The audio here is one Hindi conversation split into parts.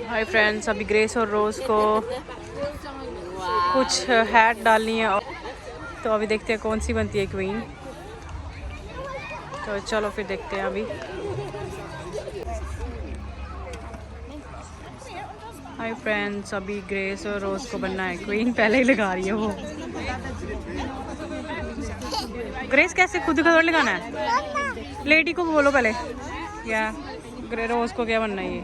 हाय फ्रेंड्स, अभी ग्रेस और रोज़ को कुछ हैट डालनी है, तो अभी देखते हैं कौन सी बनती है क्वीन। तो चलो फिर देखते हैं अभी। हाय फ्रेंड्स, अभी ग्रेस और रोज़ को बनना है क्वीन। पहले ही लगा रही है वो। ग्रेस कैसे खुद का लगाना है? लेडी को बोलो पहले। या रोज़ को क्या बनना है ये?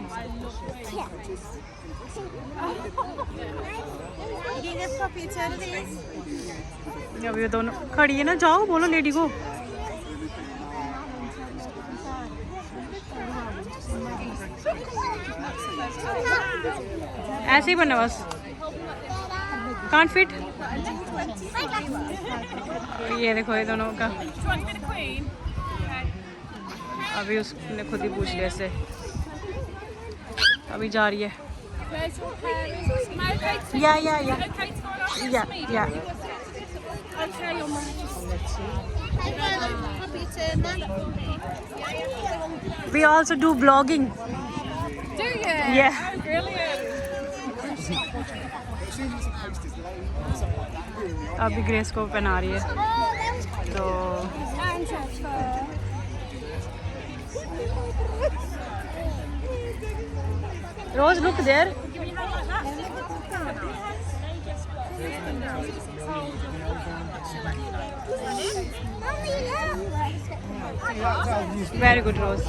अभी ये दोनों खड़ी है ना, जाओ बोलो लेडी को। ऐसे ही बनना बस। Can't fit. ये देखो ये दोनों का। अभी उसने खुद ही पूछ लिया इससे। अभी जा रही है। या We also do vlogging. Do you? Yeah. Oh, brilliant. अभी ग्रेस को पहना रही है तो रोज लुक देयर। वेरी गुड रोज।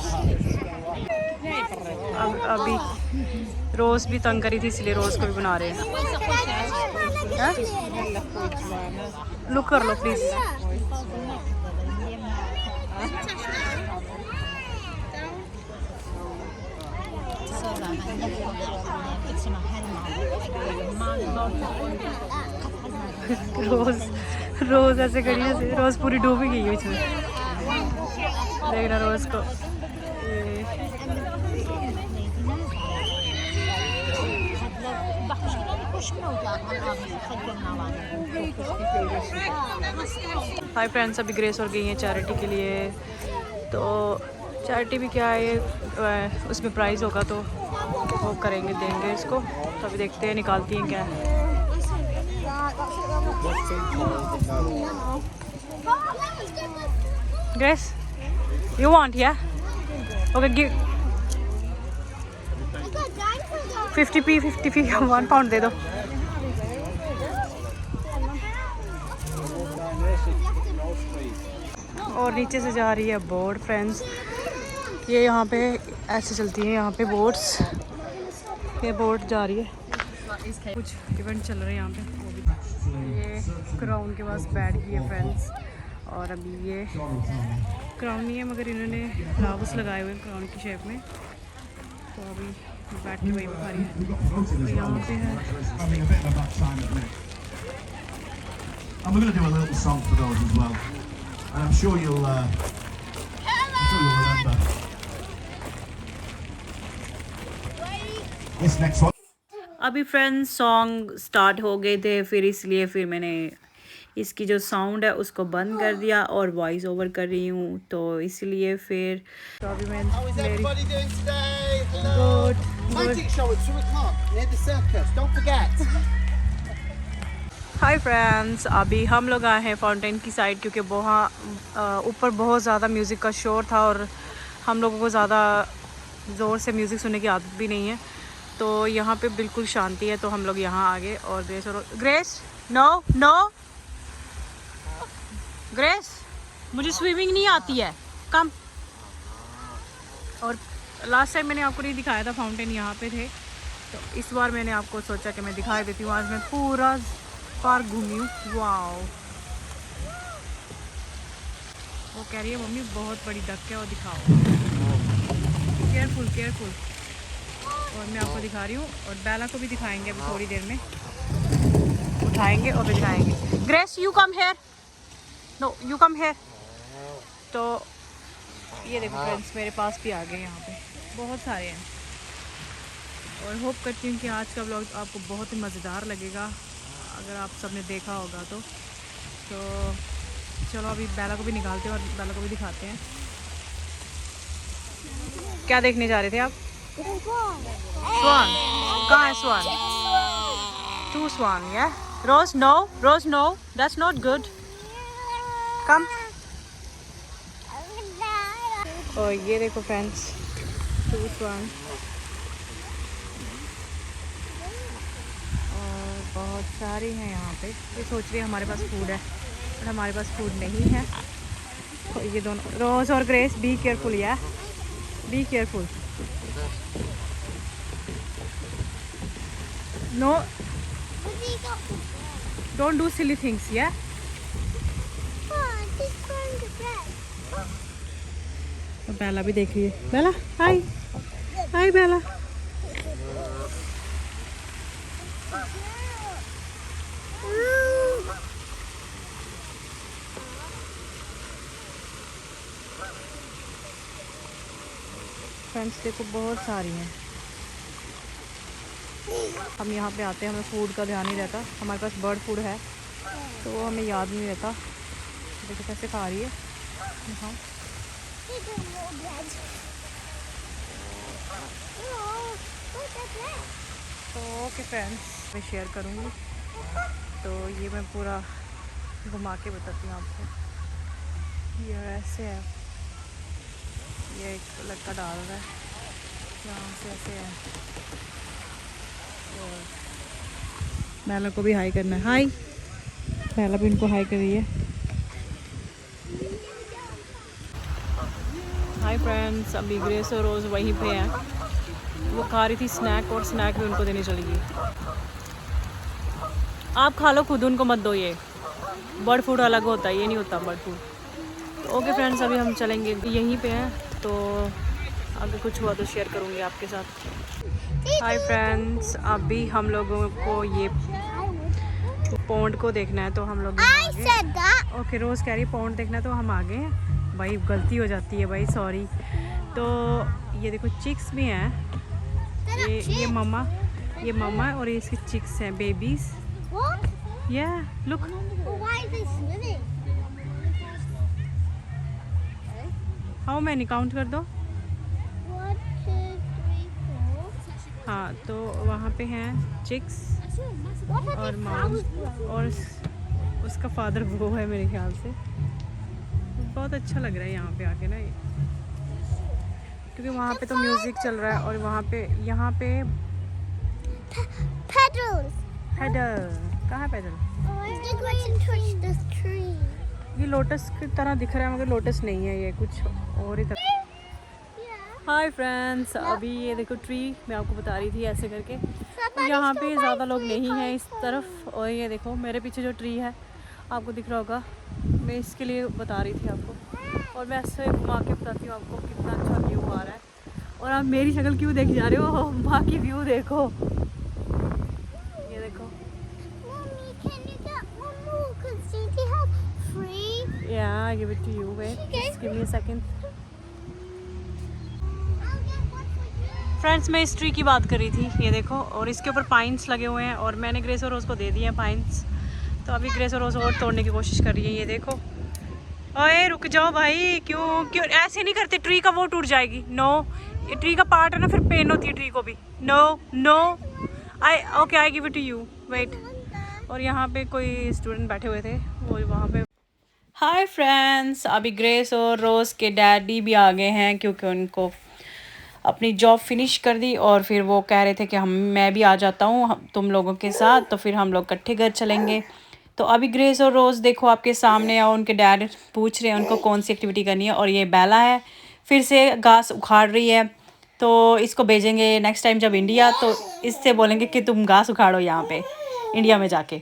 अभी रोज भी तंग करी थी इसलिए रोज को भी बना रहे हैं। लुक कर लो प्लीज। रोज रोज ऐसे करी जैसे रोज पूरी डूबी गई है इसमें। देखना रोज को। हाय फ्रेंड्स, अभी ग्रेस और गई हैं चैरिटी के लिए। तो चैरिटी भी क्या है, उसमें प्राइज़ होगा तो वो करेंगे, देंगे इसको। तो अभी देखते हैं निकालती हैं क्या है। Grace you want? या ओके, गिव 50p 1 पाउंड दे दो। और नीचे से जा रही है बोट फ्रेंड्स। ये यहाँ पे ऐसे चलती है, यहाँ पे बोट्स। ये बोट जा रही है। कुछ इवेंट चल रहे हैं यहाँ पे। ये क्राउन के पास बैठ गई है फ्रेंड्स। और अभी ये क्राउन नहीं है मगर इन्होंने फ्लावर्स लगाए हुए हैं क्राउन की शेप में। तो अभी बैठ के वही बता रही है। तो यहाँ पे है। And we're going to do a little song for those as well. And I'm sure you'll remember. This next one. अभी फ्रेंड्स सॉन्ग स्टार्ट हो गए थे, फिर इसलिए फिर मैंने इसकी जो साउंड है उसको बंद कर दिया और वॉइस ओवर कर रही हूँ। तो इसलिए फिर तो अभी मैं हाय फ्रेंड्स, अभी हम लोग आए हैं फाउंटेन की साइड क्योंकि वहाँ ऊपर बहुत ज़्यादा म्यूज़िक का शोर था और हम लोगों को ज़्यादा ज़ोर से म्यूज़िक सुनने की आदत भी नहीं है। तो यहाँ पे बिल्कुल शांति है, तो हम लोग यहाँ आ गए। और ग्रेस नो नो ग्रेस, मुझे स्विमिंग नहीं आती है, कम। और लास्ट टाइम मैंने आपको नहीं दिखाया था, फाउंटेन यहाँ पे थे। तो इस बार मैंने आपको सोचा कि मैं दिखा देती हूँ। आज मैं पूरा पार्क घूमी हूँ। वाओ, वो कह रही है मम्मी बहुत बड़ी डक है, वो दिखाओ। Careful careful. और मैं आपको दिखा रही हूँ और बेला को भी दिखाएंगे अभी थोड़ी देर में। उठाएंगे और फिर दिखाएंगे। Grace you come here, no you come here. तो ये देखो फ्रेंड्स, मेरे पास भी आ गए यहाँ पे बहुत सारे हैं। और होप करती हूँ कि आज का व्लॉग आपको बहुत ही मज़ेदार लगेगा, अगर आप सबने देखा होगा तो चलो अभी बेला को भी निकालते हैं और बेला को भी दिखाते हैं। क्या देखने जा रहे थे आप? स्वान। कहाँ है स्वान? 2 swan, yeah? Rose, no. Rose, no. That's not good. Come. और ये देखो फ्रेंड्स, 2 swan. और बहुत सारी हैं यहाँ पे. ये सोच रही है हमारे पास फूड है, पर हमारे पास फूड नहीं है. और ये दोनों रोज और ग्रेस, बी केयरफुल या, be careful. No, don't do silly things या. तो बेला भी देख रही है. बेला हाय, हाय बेला. फ्रेंड्स देखो बहुत सारी हैं. हम यहाँ पे आते हैं, हमें फूड का ध्यान नहीं रहता. हमारे पास बर्ड फूड है तो वो हमें याद नहीं रहता. देखो कैसे खा रही है. हाँ तो ओके फ्रेंड्स, मैं शेयर करूँगी. तो ये मैं पूरा घुमा के बताती हूँ आपको. ये ऐसे है, ये एक लड़का डाल रहा है यहाँ से, ऐसे है. और बेला को भी हाई करना है. हाय, बेला भी इनको हाई कर रही है. हाय फ्रेंड्स, अभी ग्रेस और रोज़ वहीं पे हैं. वो खा रही थी स्नैक, और स्नैक भी उनको देनी चली गई. आप खा लो खुद, उनको मत दो. ये बर्ड फूड अलग होता है, ये नहीं होता बर्ड फूड. तो ओके फ्रेंड्स, अभी हम चलेंगे, यहीं पे हैं. तो अगर कुछ हुआ तो शेयर करूँगी आपके साथ. हाय फ्रेंड्स, अभी हम लोगों को ये पौंड को देखना है, तो हम लोग ओके. रोज़ कह रही पौंड देखना है, तो हम आ गए हैं. भाई गलती हो जाती है भाई, सॉरी. तो ये देखो चिक्स भी हैं. ये मम्मा और ये इसके चिक्स हैं, बेबीज. या लुक, हाउ मैनी काउंट कर दो. हाँ, तो वहाँ पे हैं चिक्स और मॉम, और उसका फादर वो है मेरे ख्याल से. बहुत अच्छा लग रहा है यहाँ पे आके ना, ये क्योंकि वहाँ पे तो म्यूज़िक चल रहा है, और वहाँ पे यहाँ पे पैडल. कहाँ पैडल? ये लोटस की तरह दिख रहा है, मगर लोटस नहीं है, ये कुछ और ही तरह. हाय फ्रेंड्स, अभी ये देखो ट्री मैं आपको बता रही थी ऐसे करके. तो यहाँ पे ज़्यादा लोग नहीं हैं इस तरफ. और ये देखो मेरे पीछे जो ट्री है आपको दिख रहा होगा, मैं इसके लिए बता रही थी आपको. और मैं ऐसे घुमा के बताती हूँ आपको कितना अच्छा व्यू आ रहा है. और आप मेरी शक्ल क्यों देख जा रहे हो, बाकी व्यू देखो. ये देखो, yeah, I give it to you. Wait, just give me a second. Friends, मैं इस ट्री की बात कर रही थी, ये देखो. और इसके ऊपर पाइन्स लगे हुए हैं, और मैंने ग्रेस और रोज़ को दे दिए हैं पाइन्स. तो अभी ग्रेस और रोज़ और तोड़ने की कोशिश कर रही है. ये देखो, ओए रुक जाओ भाई, क्यों ऐसे नहीं करते. ट्री का वो टूट जाएगी. नो, ये ट्री का पार्ट है ना, फिर पेन होती है ट्री को भी. No, I give it to you. Wait. और यहाँ पे कोई स्टूडेंट बैठे हुए थे, वो वहाँ पे. हाय फ्रेंड्स, अभी ग्रेस और रोज़ के डैडी भी आ गए हैं, क्योंकि उनको अपनी जॉब फिनिश कर दी. और फिर वो कह रहे थे कि मैं भी आ जाता हूँ तुम लोगों के साथ, तो फिर हम लोग इकट्ठे घर चलेंगे. तो अभी ग्रेस और रोज़ देखो आपके सामने, और उनके डैड पूछ रहे हैं उनको कौन सी एक्टिविटी करनी है. और ये बेला है, फिर से घास उखाड़ रही है. तो इसको भेजेंगे नेक्स्ट टाइम जब इंडिया, तो इससे बोलेंगे कि तुम घास उखाड़ो यहाँ पे इंडिया में जाके.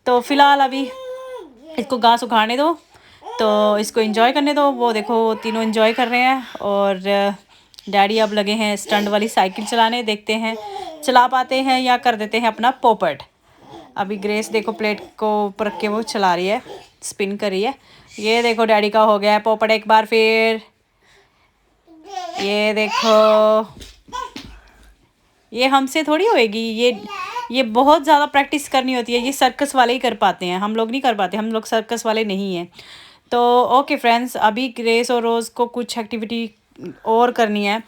तो फ़िलहाल अभी इसको घास उखाड़ने दो, तो इसको एंजॉय करने दो. वो देखो वो तीनों एंजॉय कर रहे हैं. और डैडी अब लगे हैं स्टंट वाली साइकिल चलाने. देखते हैं चला पाते हैं या कर देते हैं अपना पोपट. अभी ग्रेस देखो प्लेट को ऊपर रख के वो चला रही है, स्पिन कर रही है. ये देखो डैडी का हो गया है पोपट एक बार फिर. ये देखो, ये हमसे थोड़ी होएगी. ये बहुत ज़्यादा प्रैक्टिस करनी होती है. ये सर्कस वाले ही कर पाते हैं, हम लोग नहीं कर पाते. हम लोग सर्कस वाले नहीं हैं. तो ओके फ्रेंड्स, अभी ग्रेस और रोज़ को कुछ एक्टिविटी और करनी है.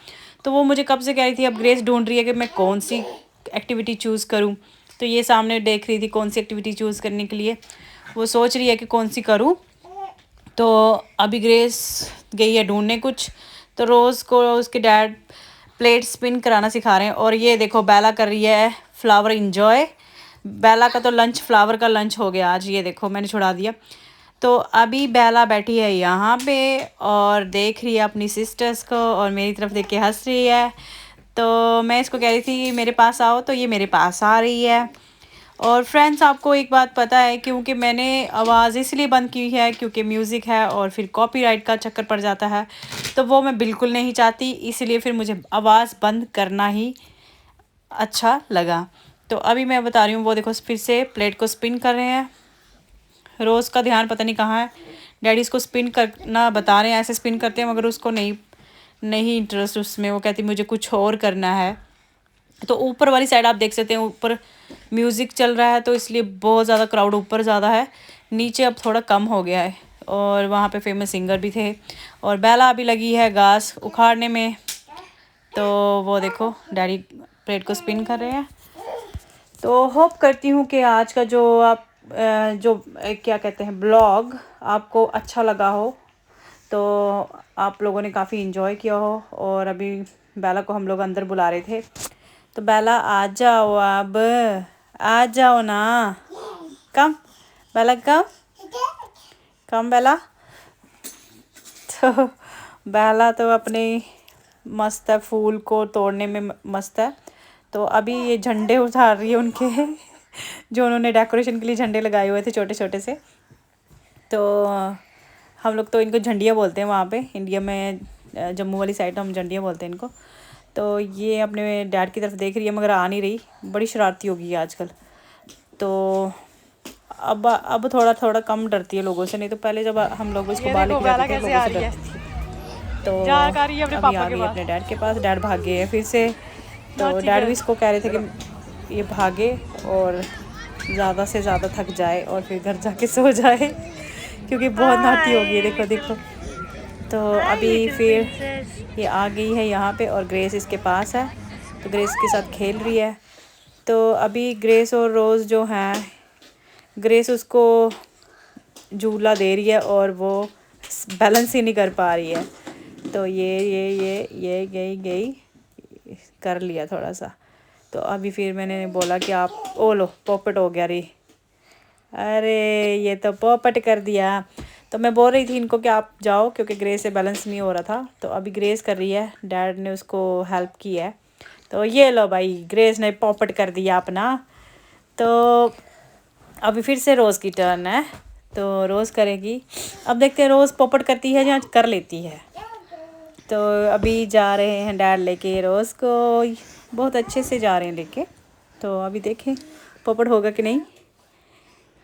तो वो मुझे कब से कह रही थी. अब ग्रेस ढूंढ रही है कि मैं कौन सी एक्टिविटी चूज़ करूँ। तो ये सामने देख रही थी कौन सी एक्टिविटी चूज़ करने के लिए, वो सोच रही है कि कौन सी करूँ। तो अभी ग्रेस गई है ढूंढने कुछ, तो रोज़ को उसके डैड प्लेट स्पिन कराना सिखा रहे हैं। और ये देखो बेला कर रही है फ्लावर इंजॉय। बेला का तो लंच फ्लावर का लंच हो गया आज, ये देखो मैंने छुड़ा दिया। तो अभी बेला बैठी है यहाँ पे और देख रही है अपनी सिस्टर्स को और मेरी तरफ देख के हंस रही है। तो मैं इसको कह रही थी कि मेरे पास आओ, तो ये मेरे पास आ रही है। और फ्रेंड्स आपको एक बात पता है, क्योंकि मैंने आवाज़ इसलिए बंद की है क्योंकि म्यूज़िक है और फिर कॉपीराइट का चक्कर पड़ जाता है, तो वो मैं बिल्कुल नहीं चाहती, इसलिए फिर मुझे आवाज़ बंद करना ही अच्छा लगा। तो अभी मैं बता रही हूँ, वो देखो फिर से प्लेट को स्पिन कर रहे हैं। रोज़ का ध्यान पता नहीं कहाँ है, डैडी इसको स्पिन करना बता रहे हैं, ऐसे स्पिन करते हैं, मगर उसको नहीं इंटरेस्ट उसमें, वो कहती मुझे कुछ और करना है। तो ऊपर वाली साइड आप देख सकते हैं, ऊपर म्यूज़िक चल रहा है तो इसलिए बहुत ज़्यादा क्राउड ऊपर ज़्यादा है, नीचे अब थोड़ा कम हो गया है। और वहाँ पे फेमस सिंगर भी थे। और बेला अभी लगी है घास उखाड़ने में। तो वो देखो डैडी प्लेट को स्पिन कर रहे हैं। तो होप करती हूँ कि आज का क्या कहते हैं ब्लॉग आपको अच्छा लगा हो, तो आप लोगों ने काफ़ी इन्जॉय किया हो। और अभी बेला को हम लोग अंदर बुला रहे थे, तो बेला आ जाओ, अब आ जाओ ना, कम बेला कम बेला। तो बेला तो अपने मस्त है, फूल को तोड़ने में मस्त है। तो अभी ये झंडे उतार रही है उनके जो उन्होंने डेकोरेशन के लिए झंडे लगाए हुए थे छोटे छोटे से। तो हम लोग तो इनको झंडियाँ बोलते हैं वहाँ पे इंडिया में, जम्मू वाली साइड हम झंडियाँ बोलते हैं इनको। तो ये अपने डैड की तरफ देख रही है मगर आ नहीं रही, बड़ी शरारती होगी आज-कल। तो अब थोड़ा थोड़ा कम डरती है लोगों से, नहीं तो पहले जब हम लोग इसको बाहर लेके जाते थे लोगों से डरती थी। तो अभी आ गई अपने डैड के पास, डैड भाग गए हैं फिर से। तो डैड भी इसको कह रहे थे कि ये भागे और ज़्यादा से ज़्यादा थक जाए और फिर घर जाके सो जाए क्योंकि बहुत नाटी हो गई है, देखो। तो अभी फिर ये आ गई है यहाँ पे और ग्रेस इसके पास है, तो ग्रेस के साथ खेल रही है। तो अभी ग्रेस और रोज़ जो हैं, ग्रेस उसको झूला दे रही है और वो बैलेंस ही नहीं कर पा रही है। तो ये गई कर लिया थोड़ा सा। तो अभी फिर मैंने बोला कि आप ओ लो पोपट हो गया रे, अरे ये तो पोपट कर दिया। तो मैं बोल रही थी इनको कि आप जाओ, क्योंकि ग्रेस से बैलेंस नहीं हो रहा था। तो अभी ग्रेस कर रही है, डैड ने उसको हेल्प की है। तो ये लो भाई, ग्रेस ने पोपट कर दिया अपना। तो अभी फिर से रोज़ की टर्न है, तो रोज़ करेगी। अब देखते हैं रोज़ पोपट करती है या कर लेती है। तो अभी जा रहे हैं डैड लेके रोज़ को, बहुत अच्छे से जा रहे हैं लेके। तो अभी देखें पोपट होगा कि नहीं।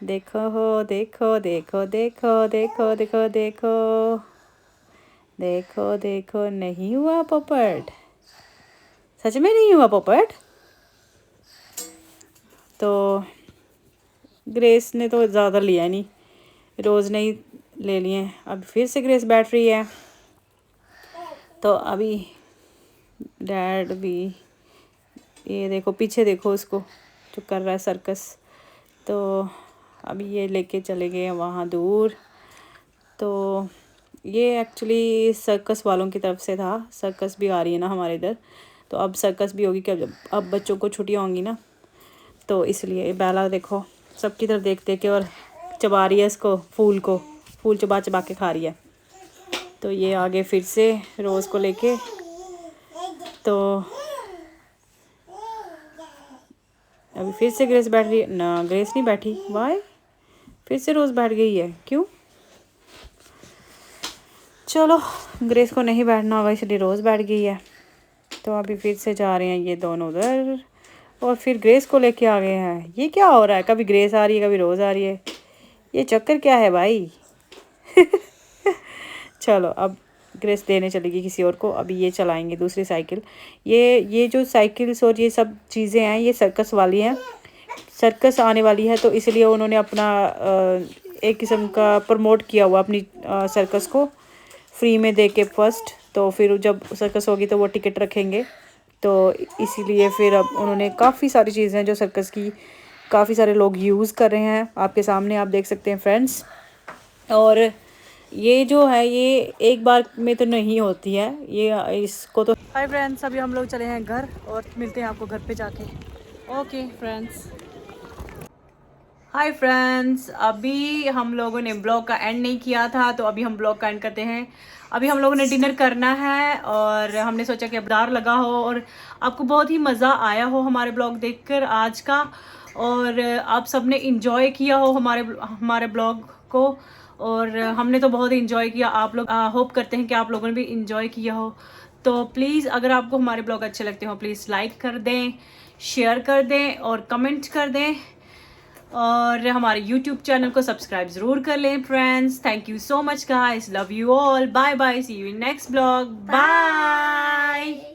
देखो हो, देखो देखो देखो देखो देखो देखो देखो देखो, नहीं हुआ पोपट, सच में नहीं हुआ पोपट। तो ग्रेस ने तो ज़्यादा लिया नहीं, रोज़ ने ही ले लिए। अब फिर से ग्रेस बैठ रही है। तो अभी डैड भी, ये देखो पीछे देखो उसको जो कर रहा है सर्कस। तो अभी ये लेके चले गए हैं वहाँ दूर। तो ये एक्चुअली सर्कस वालों की तरफ से था, सर्कस भी आ रही है ना हमारे इधर, तो अब सर्कस भी होगी क्या, अब बच्चों को छुट्टियाँ होंगी ना, तो इसलिए बेला देखो सबकी तरफ देख देख के और चबा रही है इसको, फूल चबा चबा के खा रही है। तो ये आगे फिर से रोज़ को लेके, तो अभी फिर से ग्रेस बैठ रही है ना, ग्रेस नहीं बैठी, वाई फिर से रोज़ बैठ गई है, क्यों। चलो ग्रेस को नहीं बैठना होगा इसलिए रोज़ बैठ गई है। तो अभी फिर से जा रहे हैं ये दोनों उधर और फिर ग्रेस को लेके आ गए हैं। ये क्या हो रहा है, कभी ग्रेस आ रही है कभी रोज़ आ रही है, ये चक्कर क्या है भाई। चलो अब ग्रेस देने चलेगी किसी और को। अभी ये चलाएंगे दूसरी साइकिल। ये जो साइकिल्स और ये सब चीज़ें हैं ये सर्कस वाली हैं, सर्कस आने वाली है, तो इसलिए उन्होंने अपना एक किस्म का प्रमोट किया हुआ अपनी सर्कस को फ्री में दे के फर्स्ट। तो फिर जब सर्कस होगी तो वो टिकट रखेंगे, तो इसीलिए फिर अब उन्होंने काफ़ी सारी चीज़ें जो सर्कस की काफ़ी सारे लोग यूज़ कर रहे हैं, आपके सामने आप देख सकते हैं फ्रेंड्स। और ये जो है ये एक बार में तो नहीं होती है, ये इसको तो। हाय फ्रेंड्स, अभी हम लोग चले हैं घर और मिलते हैं आपको घर पे जाके। Okay friends. हाय फ्रेंड्स, अभी हम लोगों ने ब्लॉग का एंड नहीं किया था, तो अभी हम ब्लॉग का एंड करते हैं। अभी हम लोगों ने डिनर करना है और हमने सोचा कि अबदार लगा हो और आपको बहुत ही मज़ा आया हो हमारे ब्लॉग देखकर आज का, और आप सबने इंजॉय किया हो हमारे ब्लॉग को, और हमने तो बहुत ही इंजॉय किया। आप लोग होप करते हैं कि आप लोगों ने भी इंजॉय किया हो। तो प्लीज़ अगर आपको हमारे ब्लॉग अच्छे लगते हो प्लीज़ लाइक कर दें, शेयर कर दें और कमेंट कर दें, और हमारे YouTube चैनल को सब्सक्राइब ज़रूर कर लें friends. Thank you so much guys, love you all, bye bye, see you in next blog, bye.